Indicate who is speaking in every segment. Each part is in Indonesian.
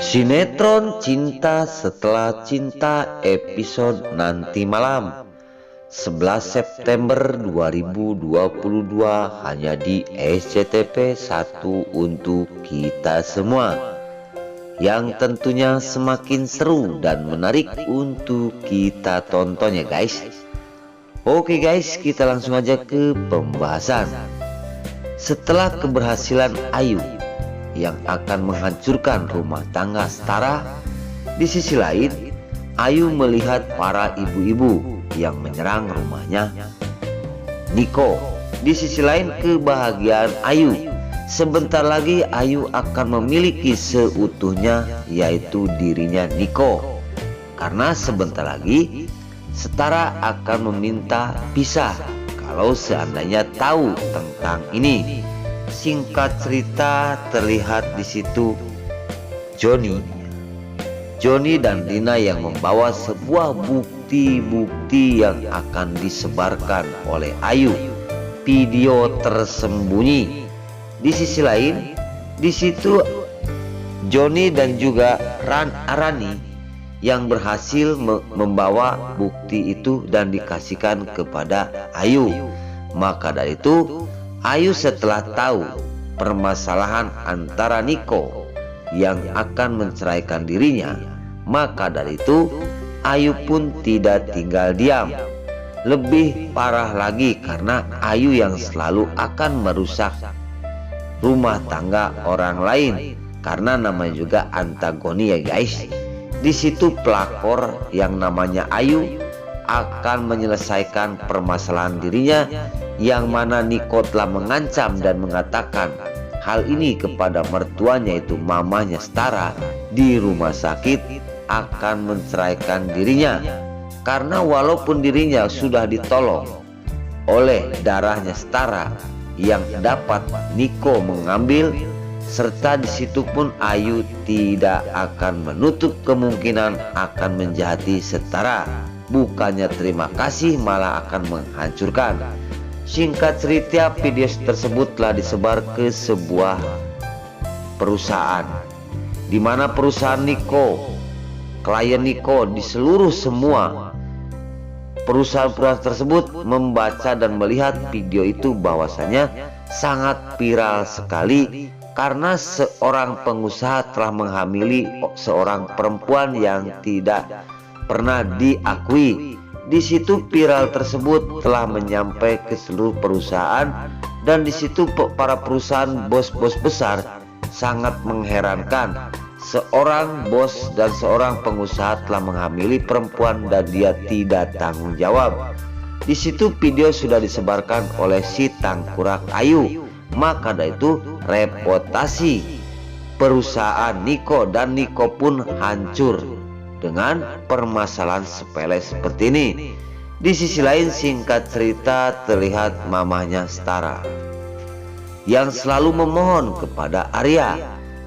Speaker 1: Sinetron Cinta Setelah Cinta episode nanti malam 11 September 2022 hanya di SCTV 1 untuk kita semua, yang tentunya semakin seru dan menarik untuk kita tonton ya guys. Oke guys, kita langsung aja ke pembahasan. Setelah keberhasilan Ayu yang akan menghancurkan rumah tangga Stara, di sisi lain Ayu melihat para ibu-ibu yang menyerang rumahnya Niko. Di sisi lain kebahagiaan Ayu, sebentar lagi Ayu akan memiliki seutuhnya, yaitu dirinya Niko, karena sebentar lagi Stara akan meminta pisah kalau seandainya tahu tentang ini. Singkat cerita, terlihat di situ Johnny dan Lina yang membawa sebuah bukti-bukti yang akan disebarkan oleh Ayu, video tersembunyi. Di sisi lain, di situ Johnny dan juga Rani yang berhasil membawa bukti itu dan dikasihkan kepada Ayu. Maka dari itu Ayu setelah tahu permasalahan antara Niko yang akan menceraikan dirinya, maka dari itu Ayu pun tidak tinggal diam. Lebih parah lagi karena Ayu yang selalu akan merusak rumah tangga orang lain, karena namanya juga antagoni ya guys. Di situ pelakor yang namanya Ayu akan menyelesaikan permasalahan dirinya, yang mana Niko telah mengancam dan mengatakan hal ini kepada mertuanya, yaitu mamanya Stara, di rumah sakit akan menceraikan dirinya. Karena walaupun dirinya sudah ditolong oleh darahnya Stara yang dapat Niko mengambil, serta di situ pun Ayu tidak akan menutup kemungkinan akan menjahati Stara. Bukannya terima kasih, malah akan menghancurkan. Singkat cerita, video tersebut telah disebar ke sebuah perusahaan, di mana perusahaan Niko, klien Niko, di seluruh semua perusahaan-perusahaan tersebut membaca dan melihat video itu bahwasanya sangat viral sekali, karena seorang pengusaha telah menghamili seorang perempuan yang tidak pernah diakui. Di situ viral tersebut telah menyampai ke seluruh perusahaan, dan di situ para perusahaan bos-bos besar sangat mengherankan. Seorang bos dan seorang pengusaha telah menghamili perempuan dan dia tidak tanggung jawab. Di situ video sudah disebarkan oleh si tangkurak Ayu. Maka dari itu reputasi perusahaan Niko dan Niko pun hancur dengan permasalahan sepele seperti ini. Di sisi lain, singkat cerita, terlihat mamahnya Stara yang selalu memohon kepada Arya,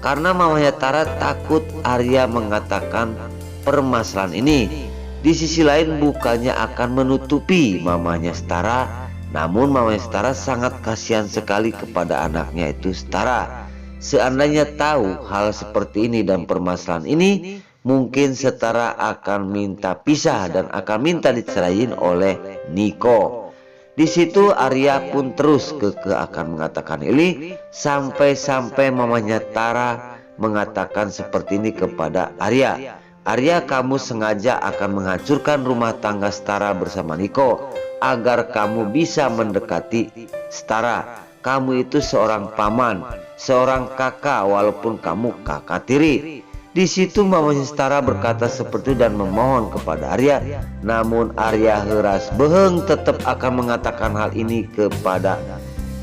Speaker 1: karena mamahnya Tara takut Arya mengatakan permasalahan ini. Di sisi lain, bukannya akan menutupi mamahnya Stara, namun mamahnya Stara sangat kasihan sekali kepada anaknya itu Stara. Seandainya tahu hal seperti ini dan permasalahan ini, mungkin Stara akan minta pisah dan akan minta diceraiin oleh Niko. Di situ Arya pun terus akan mengatakan ini, sampai mamanya Tara mengatakan seperti ini kepada Arya. Arya, kamu sengaja akan menghancurkan rumah tangga Stara bersama Niko agar kamu bisa mendekati Stara. Kamu itu seorang paman, seorang kakak, walaupun kamu kakak tiri. Di situ mamanya Stara berkata seperti itu dan memohon kepada Arya. Namun Arya heras beheng tetap akan mengatakan hal ini kepada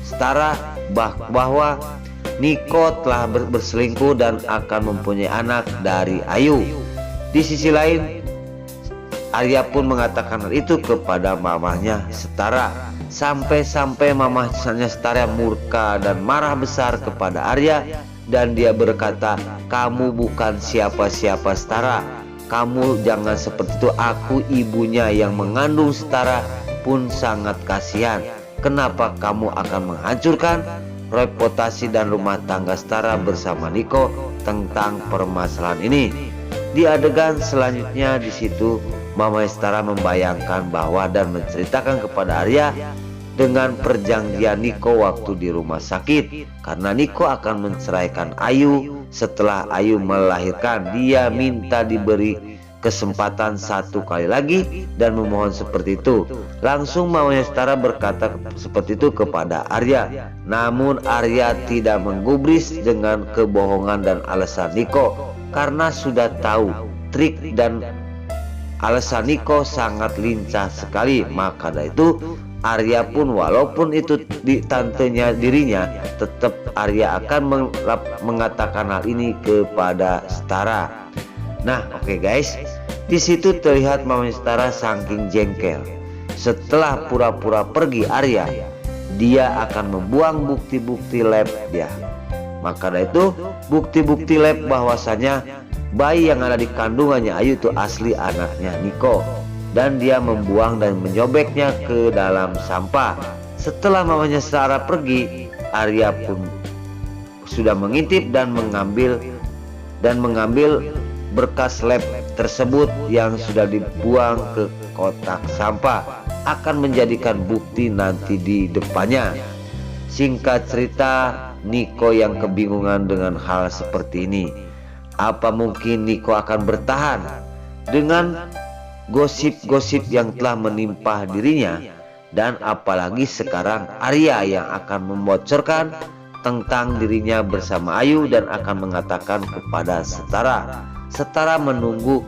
Speaker 1: Stara, bahwa Niko telah berselingkuh dan akan mempunyai anak dari Ayu. Di sisi lain, Arya pun mengatakan hal itu kepada mamahnya Stara. Sampai mamahnya Stara murka dan marah besar kepada Arya, dan dia berkata, kamu bukan siapa-siapa Stara, kamu jangan seperti itu. Aku ibunya yang mengandung Stara pun sangat kasihan. Kenapa kamu akan menghancurkan reputasi dan rumah tangga Setara bersama Niko tentang permasalahan ini. Di adegan selanjutnya di situ Mama Setara membayangkan bahwa dan menceritakan kepada Arya dengan perjanjian Niko waktu di rumah sakit, karena Niko akan menceraikan Ayu setelah Ayu melahirkan. Dia minta diberi kesempatan satu kali lagi dan memohon seperti itu. Langsung Mama Setara berkata seperti itu kepada Arya. Namun Arya tidak menggubris dengan kebohongan dan alasan Niko, karena sudah tahu trik dan alasan Niko sangat lincah sekali. Maka dari itu Arya pun walaupun itu di tantenya dirinya, tetap Arya akan mengatakan hal ini kepada Setara. Nah, oke guys, di situ terlihat Mama Setara saking jengkel. Setelah pura-pura pergi Arya, dia akan membuang bukti-bukti lab dia. Maka dari itu bukti-bukti lab bahwasanya bayi yang ada di kandungannya Ayu itu asli anaknya Niko, dan dia membuang dan menyobeknya ke dalam sampah. Setelah mamanya Setara pergi, Arya pun sudah mengintip dan mengambil berkas lab tersebut yang sudah dibuang ke kotak sampah, akan menjadikan bukti nanti di depannya. Singkat cerita, Niko yang kebingungan dengan hal seperti ini. Apa mungkin Niko akan bertahan dengan gosip-gosip yang telah menimpa dirinya? Dan apalagi sekarang Arya yang akan membocorkan tentang dirinya bersama Ayu dan akan mengatakan kepada Setara. Setara menunggu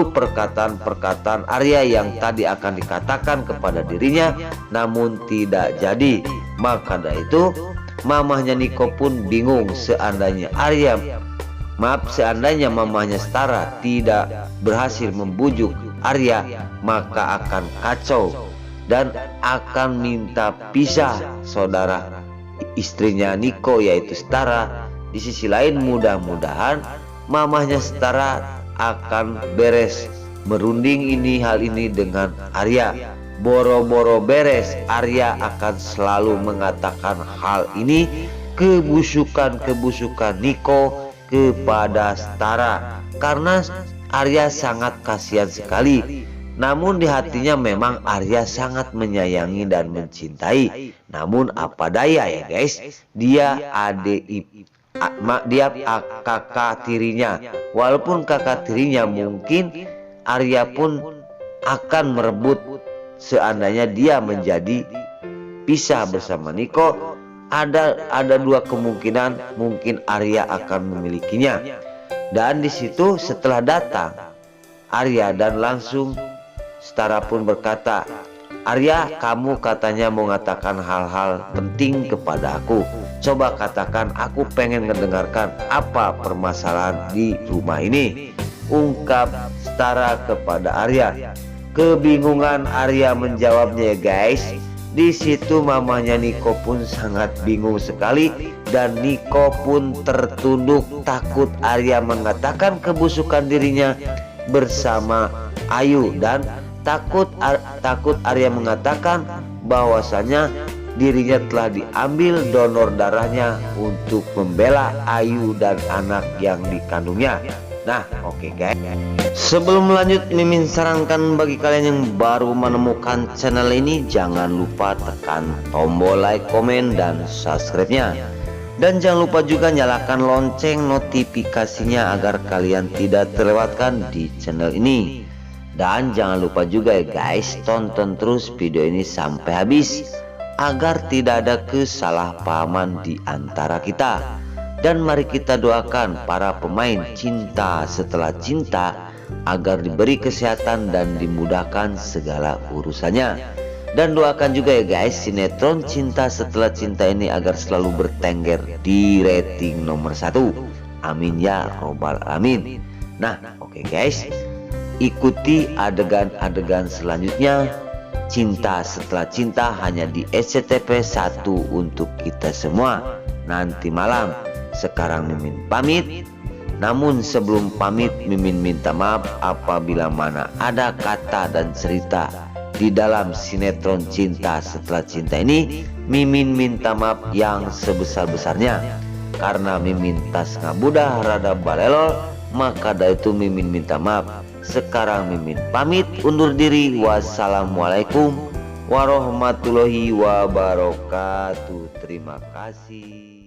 Speaker 1: perkataan Arya yang tadi akan dikatakan kepada dirinya, namun tidak jadi. Maka dari itu mamahnya Niko pun bingung. Seandainya mamahnya Setara tidak berhasil membujuk Arya, maka akan kacau dan akan minta pisah saudara istrinya Niko yaitu Setara. Di sisi lain mudah-mudahan mamahnya Setara akan beres merunding hal ini dengan Arya. Boro-boro beres, Arya akan selalu mengatakan hal ini, kebusukan Niko kepada Setara, karena Arya sangat kasihan sekali. Namun di hatinya memang Arya sangat menyayangi dan mencintai. Namun apa daya ya guys, dia kakak tirinya. Walaupun kakak tirinya, mungkin Arya pun akan merebut seandainya dia menjadi pisah bersama Niko. Ada dua kemungkinan, mungkin Arya akan memilikinya. Dan di situ setelah datang Arya dan langsung Setara pun berkata, Arya, kamu katanya mau mengatakan hal-hal penting kepada aku. Coba katakan, aku pengen mendengarkan apa permasalahan di rumah ini, ungkap Setara kepada Arya. Kebingungan Arya menjawabnya ya guys. Di situ mamanya Niko pun sangat bingung sekali, dan Niko pun tertunduk takut Arya mengatakan kebusukan dirinya bersama Ayu, dan takut Arya mengatakan bahwasanya dirinya telah diambil donor darahnya untuk membela Ayu dan anak yang dikandungnya. Nah, oke guys. Sebelum lanjut, Mimin sarankan bagi kalian yang baru menemukan channel ini, jangan lupa tekan tombol like, komen, dan subscribe-nya. Dan jangan lupa juga nyalakan lonceng notifikasinya agar kalian tidak terlewatkan di channel ini. Dan jangan lupa juga ya guys, tonton terus video ini sampai habis agar tidak ada kesalahpahaman di antara kita. Dan mari kita doakan para pemain Cinta Setelah Cinta agar diberi kesehatan dan dimudahkan segala urusannya. Dan doakan juga ya guys, sinetron Cinta Setelah Cinta ini agar selalu bertengger di rating nomor 1. Amin ya robbal alamin. Nah, oke guys, ikuti adegan-adegan selanjutnya Cinta Setelah Cinta hanya di SCTV 1 untuk kita semua nanti malam. Sekarang Mimin pamit. Namun sebelum pamit, Mimin minta maaf apabila mana ada kata dan cerita di dalam sinetron Cinta Setelah Cinta ini Mimin minta maaf yang sebesar-besarnya. Karena Mimin tas ngabudah rada balelol, maka dari itu Mimin minta maaf. Sekarang Mimin pamit undur diri. Wassalamualaikum warahmatullahi wabarakatuh. Terima kasih.